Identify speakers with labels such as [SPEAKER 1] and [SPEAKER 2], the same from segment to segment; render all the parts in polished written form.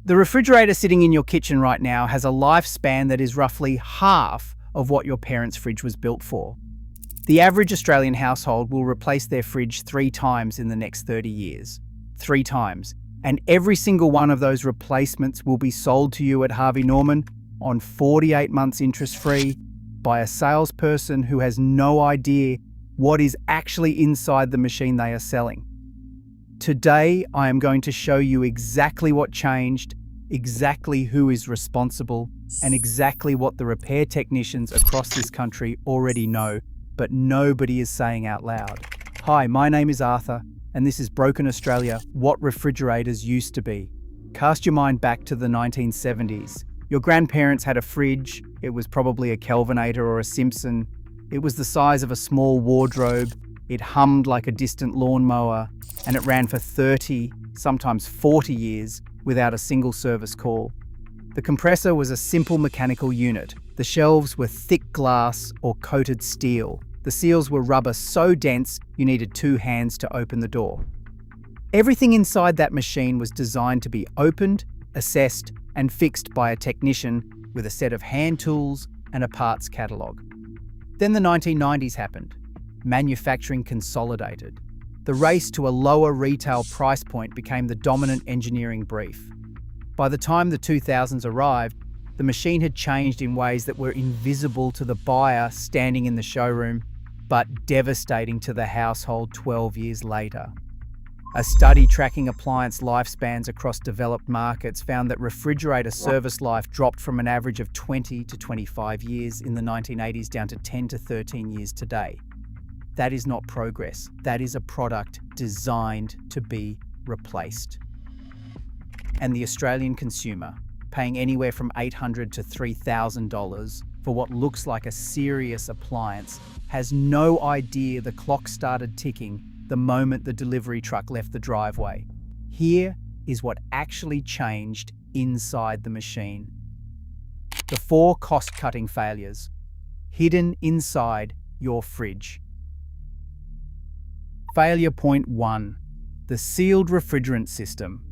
[SPEAKER 1] The refrigerator sitting in your kitchen right now has a lifespan that is roughly half of what your parents' fridge was built for. The average Australian household will replace their fridge 3 times in the next 30 years. 3 times. And every single one of those replacements will be sold to you at Harvey Norman on 48 months interest-free by a salesperson who has no idea what is actually inside the machine they are selling. Today, I am going to show you exactly what changed, exactly who is responsible, and exactly what the repair technicians across this country already know, but nobody is saying out loud. Hi, my name is Arthur, and this is Broken Australia, What Refrigerators Used to Be. Cast your mind back to the 1970s. Your grandparents had a fridge. It was probably a Kelvinator or a Simpson. It was the size of a small wardrobe. It hummed like a distant lawnmower, and it ran for 30, sometimes 40 years without a single service call. The compressor was a simple mechanical unit. The shelves were thick glass or coated steel. The seals were rubber so dense you needed 2 hands to open the door. Everything inside that machine was designed to be opened, assessed, and fixed by a technician with a set of hand tools and a parts catalogue. Then the 1990s happened. Manufacturing consolidated. The race to a lower retail price point became the dominant engineering brief. By the time the 2000s arrived, the machine had changed in ways that were invisible to the buyer standing in the showroom, but devastating to the household 12 years later. A study tracking appliance lifespans across developed markets found that refrigerator service life dropped from an average of 20 to 25 years in the 1980s down to 10 to 13 years today. That is not progress. That is a product designed to be replaced. And the Australian consumer, paying anywhere from $800 to $3,000 for what looks like a serious appliance, has no idea the clock started ticking the moment the delivery truck left the driveway. Here is what actually changed inside the machine. The 4 cost-cutting failures hidden inside your fridge. Failure point 1. The sealed refrigerant system.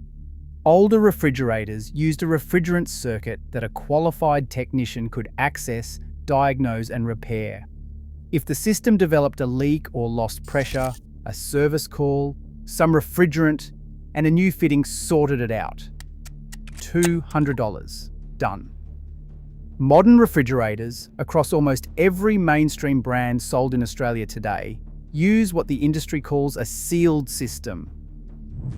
[SPEAKER 1] Older refrigerators used a refrigerant circuit that a qualified technician could access, diagnose, and repair. If the system developed a leak or lost pressure, a service call, some refrigerant, and a new fitting sorted it out. $200. Done. Modern refrigerators, across almost every mainstream brand sold in Australia today, use what the industry calls a sealed system.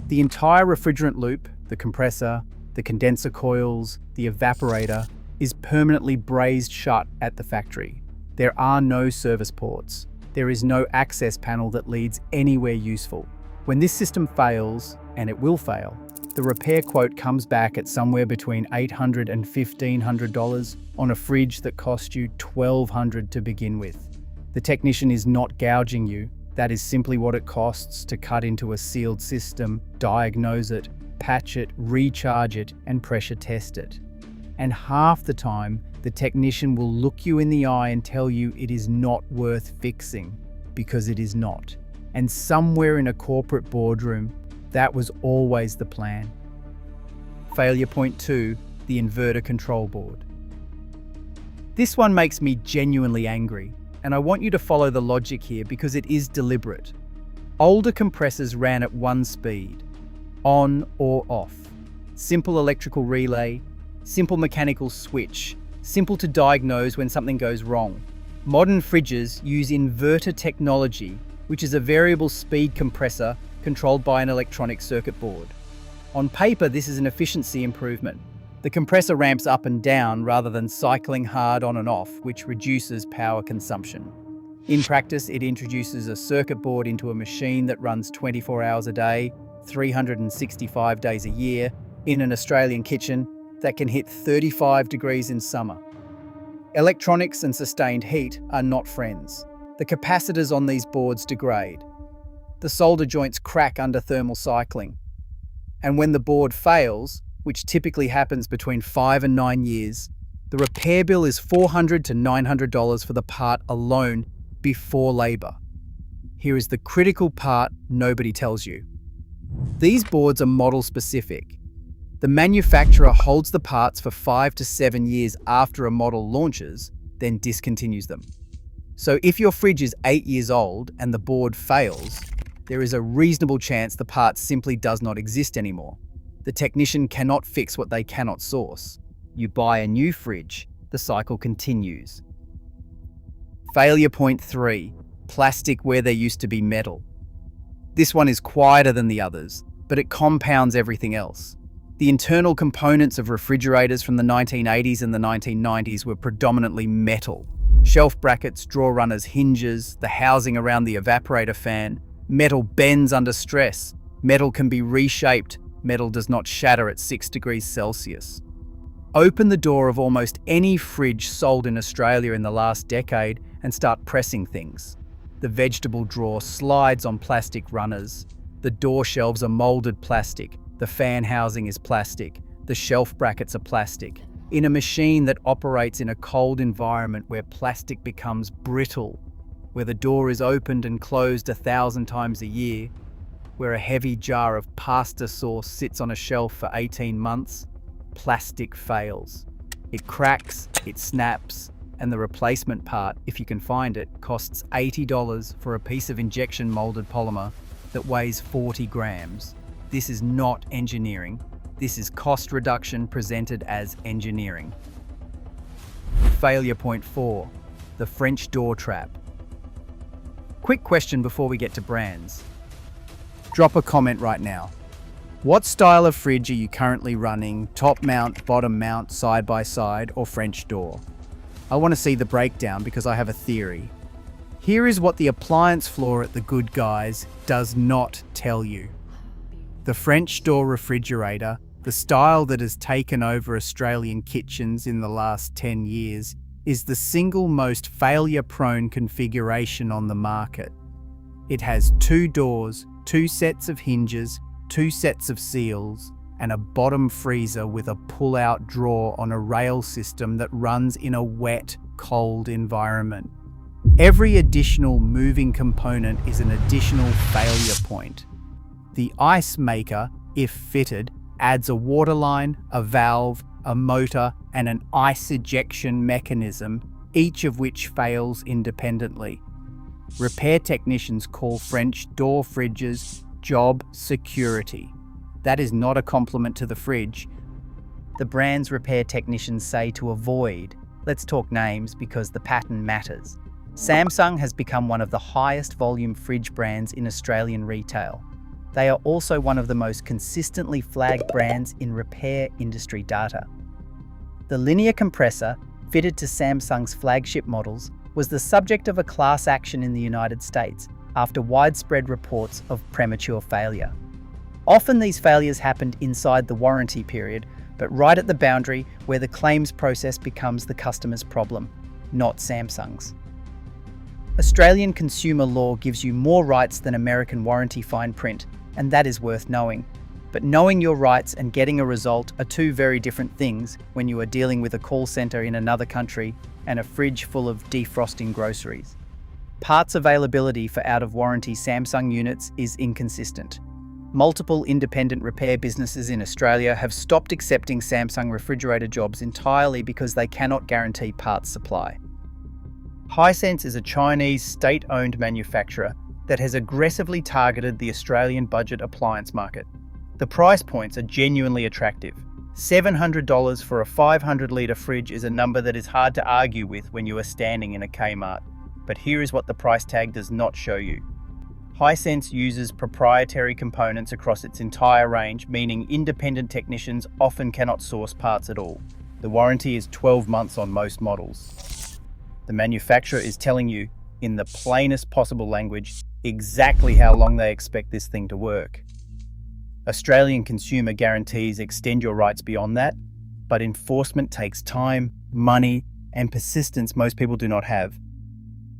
[SPEAKER 1] The entire refrigerant loop, the compressor, the condenser coils, the evaporator, is permanently brazed shut at the factory. There are no service ports. There is no access panel that leads anywhere useful. When this system fails, and it will fail, the repair quote comes back at somewhere between $800 and $1,500 on a fridge that cost you $1,200 to begin with. The technician is not gouging you. That is simply what it costs to cut into a sealed system, diagnose it, patch it, recharge it, and pressure test it. And half the time, the technician will look you in the eye and tell you it is not worth fixing, because it is not. And somewhere in a corporate boardroom, that was always the plan. Failure point 2, the inverter control board. This one makes me genuinely angry, and I want you to follow the logic here because it is deliberate. Older compressors ran at one speed, on or off. Simple electrical relay, simple mechanical switch, simple to diagnose when something goes wrong. Modern fridges use inverter technology, which is a variable speed compressor controlled by an electronic circuit board. On paper, this is an efficiency improvement. The compressor ramps up and down rather than cycling hard on and off, which reduces power consumption. In practice, it introduces a circuit board into a machine that runs 24 hours a day, 365 days a year, in an Australian kitchen that can hit 35 degrees in summer. Electronics and sustained heat are not friends. The capacitors on these boards degrade. The solder joints crack under thermal cycling. And when the board fails, which typically happens between 5 and 9 years, the repair bill is $400 to $900 for the part alone before labour. Here is the critical part nobody tells you. These boards are model specific. The manufacturer holds the parts for 5 to 7 years after a model launches, then discontinues them. So if your fridge is 8 years old and the board fails, there is a reasonable chance the part simply does not exist anymore. The technician cannot fix what they cannot source. You buy a new fridge, the cycle continues. Failure point 3, plastic where there used to be metal. This one is quieter than the others, but it compounds everything else. The internal components of refrigerators from the 1980s and the 1990s were predominantly metal. Shelf brackets, drawer runners, hinges, the housing around the evaporator fan. Metal bends under stress. Metal can be reshaped. Metal does not shatter at 6 degrees Celsius. Open the door of almost any fridge sold in Australia in the last decade and start pressing things. The vegetable drawer slides on plastic runners. The door shelves are molded plastic. The fan housing is plastic. The shelf brackets are plastic. In a machine that operates in a cold environment where plastic becomes brittle, where the door is opened and closed 1,000 times a year, where a heavy jar of pasta sauce sits on a shelf for 18 months, plastic fails. It cracks, it snaps, and the replacement part, if you can find it, costs $80 for a piece of injection molded polymer that weighs 40 grams. This is not engineering. This is cost reduction presented as engineering. Failure point 4, the French door trap. Quick question before we get to brands. Drop a comment right now. What style of fridge are you currently running? Top mount, bottom mount, side by side, or French door? I want to see the breakdown because I have a theory. Here is what the appliance floor at The Good Guys does not tell you. The French door refrigerator, the style that has taken over Australian kitchens in the last 10 years, is the single most failure-prone configuration on the market. It has 2 doors, 2 sets of hinges, 2 sets of seals, and a bottom freezer with a pull-out drawer on a rail system that runs in a wet, cold environment. Every additional moving component is an additional failure point. The ice maker, if fitted, adds a water line, a valve, a motor, and an ice ejection mechanism, each of which fails independently. Repair technicians call French door fridges job security. That is not a compliment to the fridge. The brands repair technicians say to avoid. Let's talk names because the pattern matters. Samsung has become one of the highest volume fridge brands in Australian retail. They are also one of the most consistently flagged brands in repair industry data. The linear compressor, fitted to Samsung's flagship models, was the subject of a class action in the United States after widespread reports of premature failure. Often these failures happened inside the warranty period, but right at the boundary where the claims process becomes the customer's problem, not Samsung's. Australian consumer law gives you more rights than American warranty fine print, and that is worth knowing. But knowing your rights and getting a result are 2 very different things when you are dealing with a call centre in another country and a fridge full of defrosting groceries. Parts availability for out-of-warranty Samsung units is inconsistent. Multiple independent repair businesses in Australia have stopped accepting Samsung refrigerator jobs entirely because they cannot guarantee parts supply. Hisense is a Chinese state-owned manufacturer that has aggressively targeted the Australian budget appliance market. The price points are genuinely attractive. $700 for a 500-litre fridge is a number that is hard to argue with when you are standing in a Kmart. But here is what the price tag does not show you. Hisense uses proprietary components across its entire range, meaning independent technicians often cannot source parts at all. The warranty is 12 months on most models. The manufacturer is telling you, in the plainest possible language, exactly how long they expect this thing to work. Australian consumer guarantees extend your rights beyond that, but enforcement takes time, money, and persistence most people do not have.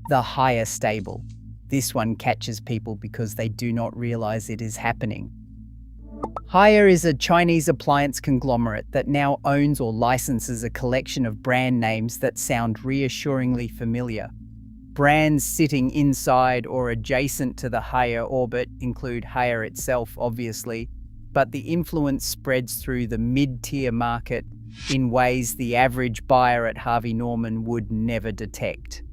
[SPEAKER 1] The higher stable. This one catches people because they do not realize it is happening. Haier is a Chinese appliance conglomerate that now owns or licenses a collection of brand names that sound reassuringly familiar. Brands sitting inside or adjacent to the Haier orbit include Haier itself, obviously, but the influence spreads through the mid-tier market in ways the average buyer at Harvey Norman would never detect.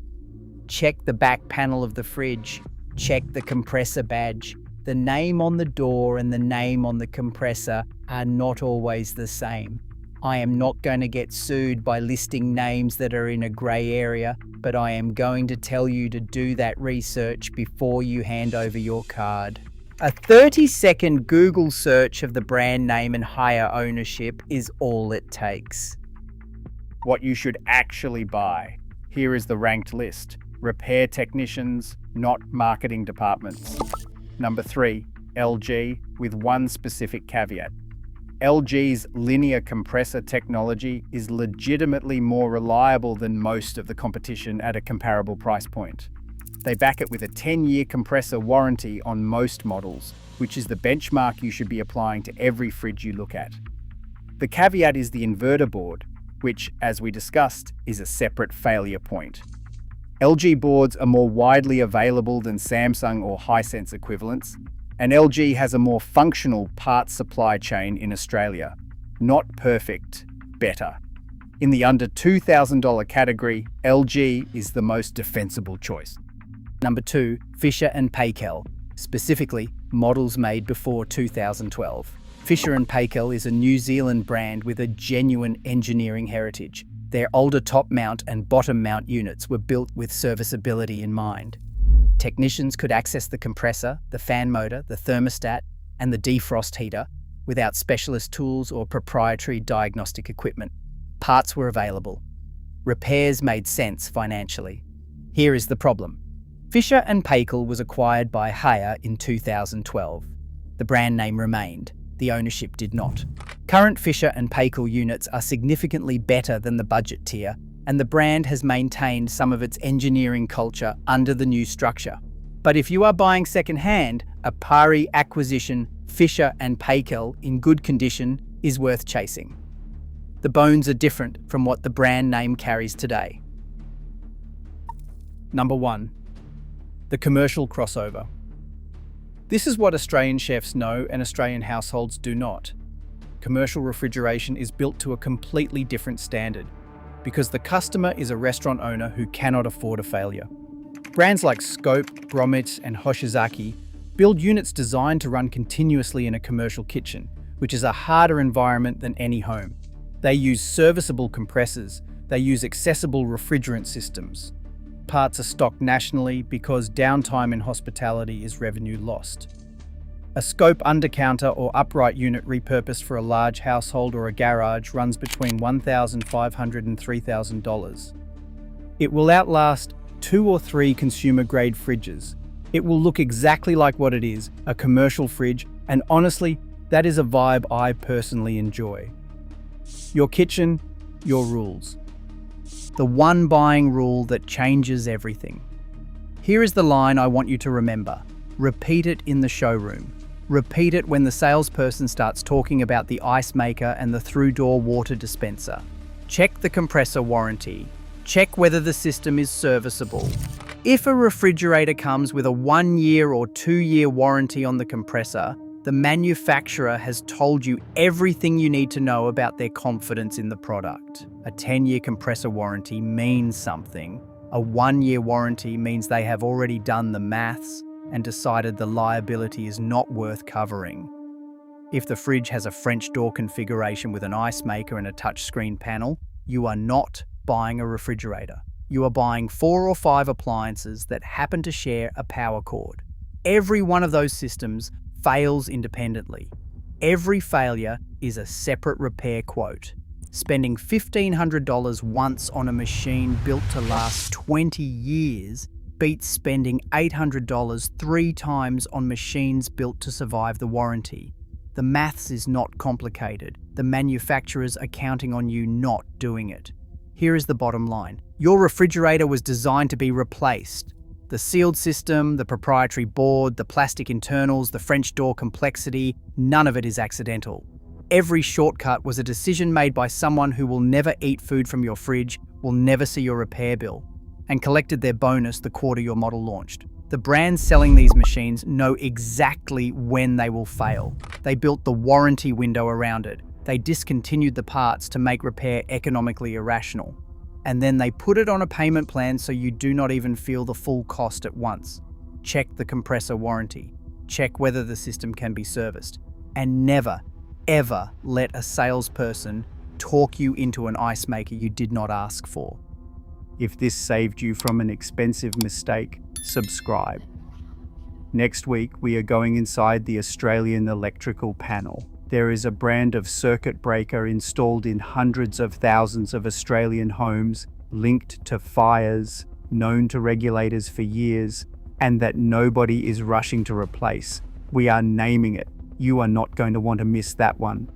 [SPEAKER 1] Check the back panel of the fridge, check the compressor badge. The name on the door and the name on the compressor are not always the same. I am not going to get sued by listing names that are in a grey area, but I am going to tell you to do that research before you hand over your card. A 30-second Google search of the brand name and higher ownership is all it takes.
[SPEAKER 2] What you should actually buy. Here is the ranked list. Repair technicians, not marketing departments. Number 3, LG, with one specific caveat. LG's linear compressor technology is legitimately more reliable than most of the competition at a comparable price point. They back it with a 10-year compressor warranty on most models, which is the benchmark you should be applying to every fridge you look at. The caveat is the inverter board, which, as we discussed, is a separate failure point. LG boards are more widely available than Samsung or Hisense equivalents, and LG has a more functional parts supply chain in Australia. Not perfect, better. In the under $2,000 category, LG is the most defensible choice.
[SPEAKER 1] Number 2, Fisher & Paykel, specifically models made before 2012. Fisher & Paykel is a New Zealand brand with a genuine engineering heritage. Their older top mount and bottom mount units were built with serviceability in mind. Technicians could access the compressor, the fan motor, the thermostat, and the defrost heater without specialist tools or proprietary diagnostic equipment. Parts were available. Repairs made sense financially. Here is the problem. Fisher & Paykel was acquired by Haier in 2012. The brand name remained. The ownership did not. Current Fisher & Paykel units are significantly better than the budget tier, and the brand has maintained some of its engineering culture under the new structure. But if you are buying second-hand, a pari acquisition Fisher & Paykel in good condition is worth chasing. The bones are different from what the brand name carries today. Number 1. The commercial crossover. This is what Australian chefs know and Australian households do not. Commercial refrigeration is built to a completely different standard because the customer is a restaurant owner who cannot afford a failure. Brands like Scope, Gromit, and Hoshizaki build units designed to run continuously in a commercial kitchen, which is a harder environment than any home. They use serviceable compressors. They use accessible refrigerant systems. Parts are stocked nationally because downtime in hospitality is revenue lost. A Scope undercounter or upright unit repurposed for a large household or a garage runs between $1,500 and $3,000. It will outlast 2 or 3 consumer-grade fridges. It will look exactly like what it is, a commercial fridge, and honestly, that is a vibe I personally enjoy. Your kitchen, your rules. The one buying rule that changes everything. Here is the line I want you to remember. Repeat it in the showroom. Repeat it when the salesperson starts talking about the ice maker and the through-door water dispenser. Check the compressor warranty. Check whether the system is serviceable. If a refrigerator comes with a 1-year or 2-year warranty on the compressor, the manufacturer has told you everything you need to know about their confidence in the product. A 10-year compressor warranty means something. A 1-year warranty means they have already done the maths and decided the liability is not worth covering. If the fridge has a French door configuration with an ice maker and a touchscreen panel, you are not buying a refrigerator. You are buying 4 or 5 appliances that happen to share a power cord. Every one of those systems fails independently. Every failure is a separate repair quote. Spending $1,500 once on a machine built to last 20 years beats spending $800 3 times on machines built to survive the warranty. The maths is not complicated. The manufacturers are counting on you not doing it. Here is the bottom line. Your refrigerator was designed to be replaced. The sealed system, the proprietary board, the plastic internals, the French door complexity, none of it is accidental. Every shortcut was a decision made by someone who will never eat food from your fridge, will never see your repair bill, and collected their bonus the quarter your model launched. The brands selling these machines know exactly when they will fail. They built the warranty window around it. They discontinued the parts to make repair economically irrational. And then they put it on a payment plan so you do not even feel the full cost at once. Check the compressor warranty. Check whether the system can be serviced. And never, ever let a salesperson talk you into an ice maker you did not ask for.
[SPEAKER 2] If this saved you from an expensive mistake, subscribe. Next week, we are going inside the Australian electrical panel. There is a brand of circuit breaker installed in hundreds of thousands of Australian homes, linked to fires, known to regulators for years, and that nobody is rushing to replace. We are naming it. You are not going to want to miss that one.